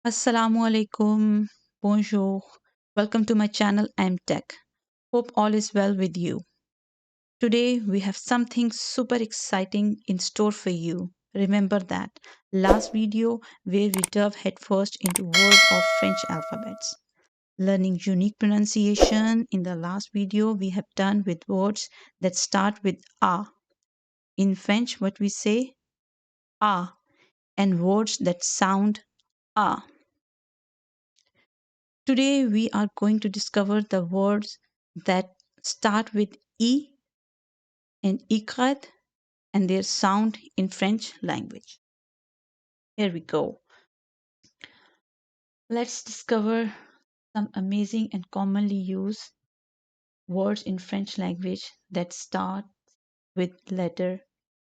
Assalamu alaikum. Bonjour. Welcome to my channel AAM-Tech. Hope all is well with you. Today we have something super exciting in store for you. Remember that last video where we dove headfirst into world of French alphabets. Learning unique pronunciation in the last video we have done with words that start with A. In French what we say A and words that sound A. Today we are going to discover the words that start with E and ikrat and their sound in French language. Here we go. Let's discover some amazing and commonly used words in French language that start with letter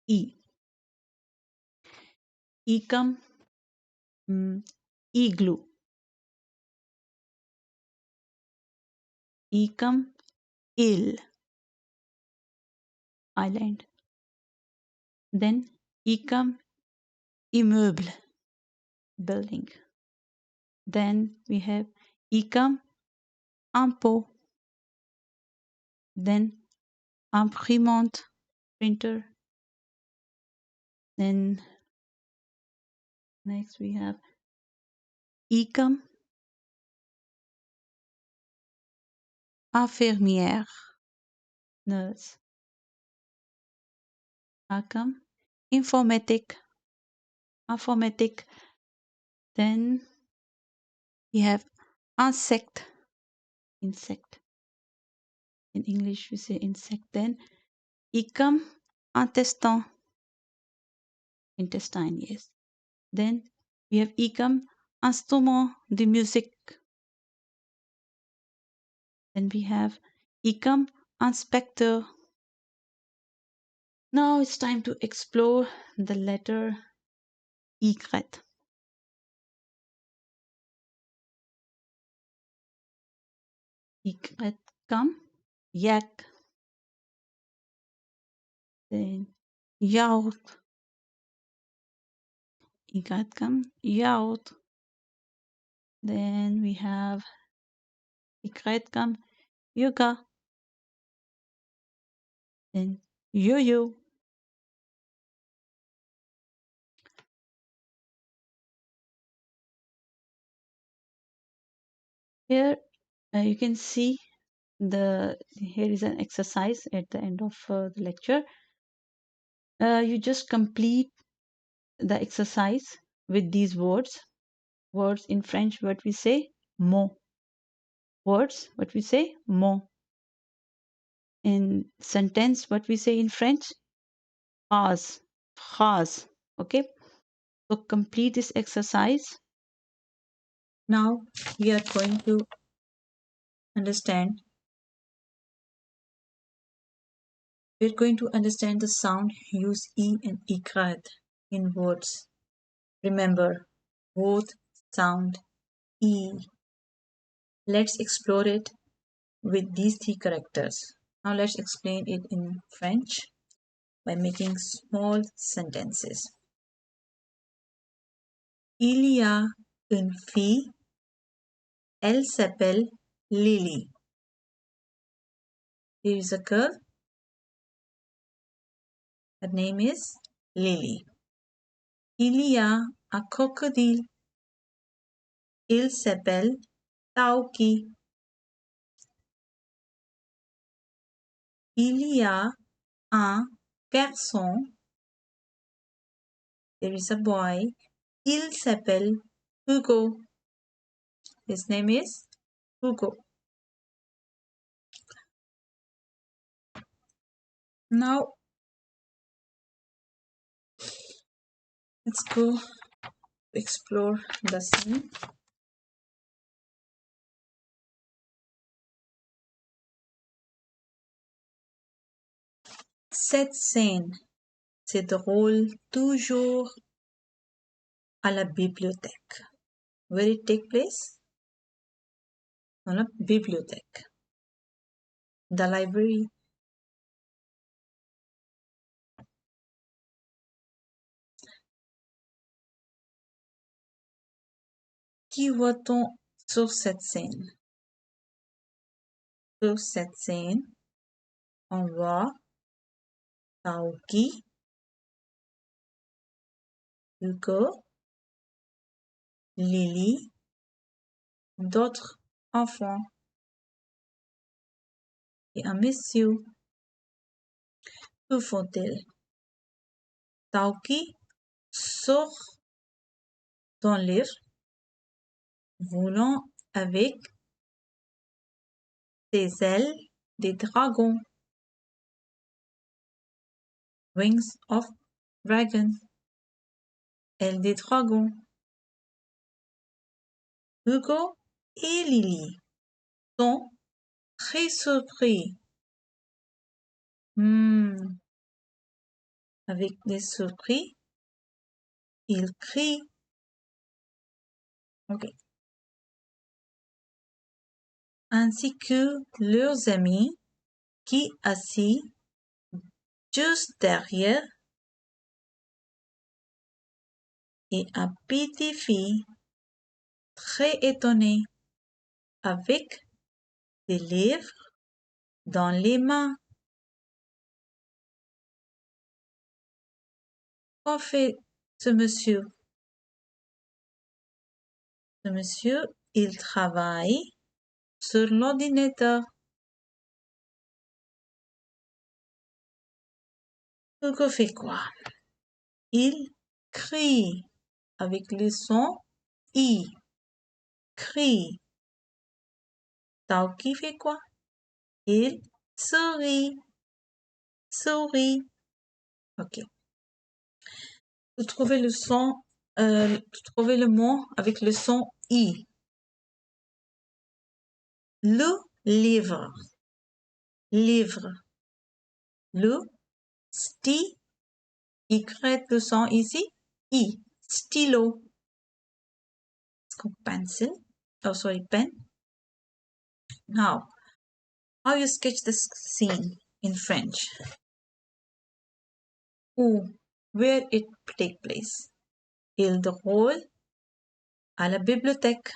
E. Ecum, igloo. Ecum, île, island. Then ecum, immeuble, building. Then we have ecum, impôt. Then imprimante, printer. Then next we have ecum, infirmière, nurse. Acum, informatique, informatique. Then we have insect, insect. In English we say insect. Then ecum, intestin, intestine, yes. Then we have ecum, instrument de musique. Then we have ecum, inspector. Now it's time to explore the letter Y. Y come, yak. Then yacht. Y come, yacht. Then we have Y come, yoga. Then yo-yo. Here you can see here is an exercise at the end of the lecture. You just complete the exercise with these words. Words in French, what we say, mot. Words, what we say, mot. In sentence, what we say in French, phrase, phrase. Okay, so complete this exercise. Now we are going to understand. We're going to understand the sound use E and ikrad in words. Remember, both sound E. Let's explore it with these three characters. Now let's explain it in French by making small sentences. Il y a une fille, elle s'appelle Lily. There is a girl, her name is Lily. Il y a un crocodile, il s'appelle Taoki. Il y a un garçon, there is a boy, il s'appelle Hugo. His name is Hugo. Now let's go explore the scene. Cette scène se déroule toujours à la bibliothèque. Where it take place? On a bibliothèque. The library. Qui voit-on sur cette scène? Sur cette scène, on voit Taoki, Hugo, Lili, d'autres enfants et un monsieur. Que font-ils? Taoki sort d'un livre volant avec des ailes des dragons. Wings of dragon. Ailes des dragons. Hugo et Lily sont très surpris. Avec des surpris, ils crient. Ok. Ainsi que leurs amis qui assis juste derrière et un petit fille très étonnée avec des livres dans les mains. Qu'en fait ce monsieur? Ce monsieur, il travaille sur l'ordinateur. Hugo fait quoi? Il crie avec le son I. Crie. Taoki fait quoi? Il sourit. Sourit. Ok. Vous trouvez le son, vous trouvez le mot avec le son I. Le livre. Livre. Le sti. Y le son ici. I. Stylo. Pencil. Oh, sorry, pen. Now, how you sketch this scene in French? Où, where it take place? Il drôle à la bibliothèque.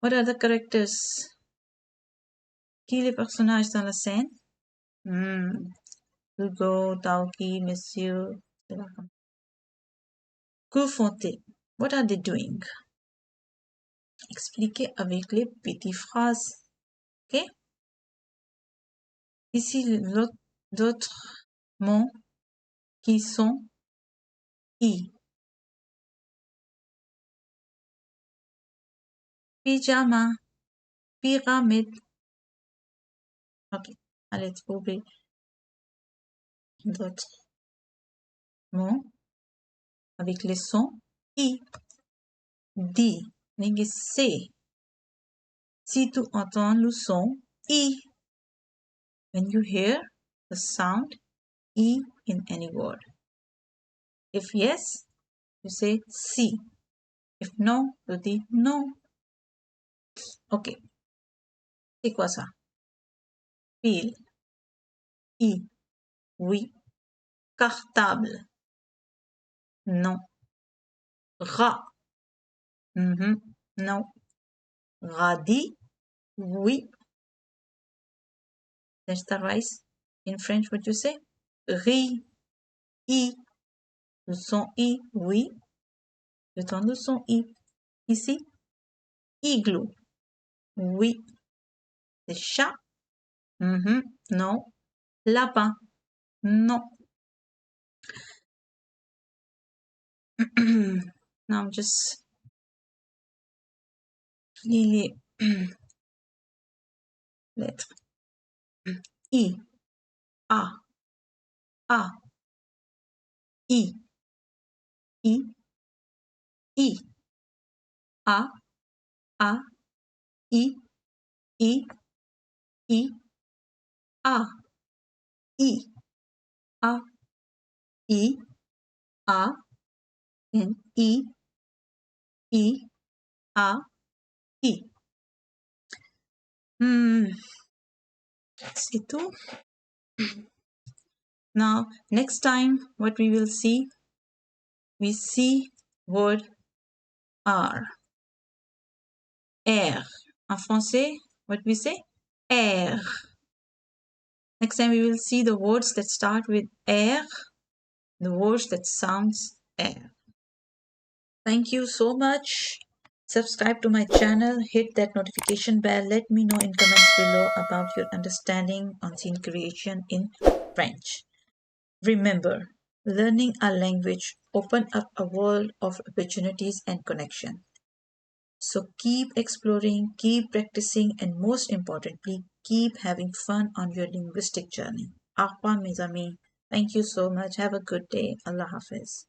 What are the characters? Qui les personnages dans la scène? Hugo, Taoki, Monsieur. Que font-ils? What are they doing? Expliquez avec les petites phrases. Ok? Ici, d'autres mots qui sont I. Pyjama, pyramide. Ok, allez trouver d'autres mots avec les sons I. Di, mais C. Si tu entends le son I, when you hear the sound E in any word. If yes, you say si. If no, you dis no. Ok. C'est quoi ça? Pile. I. Oui. Cartable. Non. Rat. Non. Radis. Oui. That's the rice. In French, what you say? Riz. I. Le son I. Oui. Le temps de son I. Ici. Igloo. Oui. C'est chat. Non. Lapin. Non. Now I'm just les lettres. I. A. A. I. I. I. A. A. I. I. I. A. I. A. I. A. And I. I. A. I. C'est tout. Now, next time, what we will see? We see word R. Air. En français, what we say? Air. Next time we will see the words that start with air, the words that sounds air. Thank you so much. Subscribe to my channel, hit that notification bell. Let me know in comments below about your understanding on scene creation in French. Remember, learning a language opens up a world of opportunities and connection. So keep exploring, keep practicing, and most importantly, keep having fun on your linguistic journey. Au revoir, mes amis. Thank you so much. Have a good day. Allah Hafiz.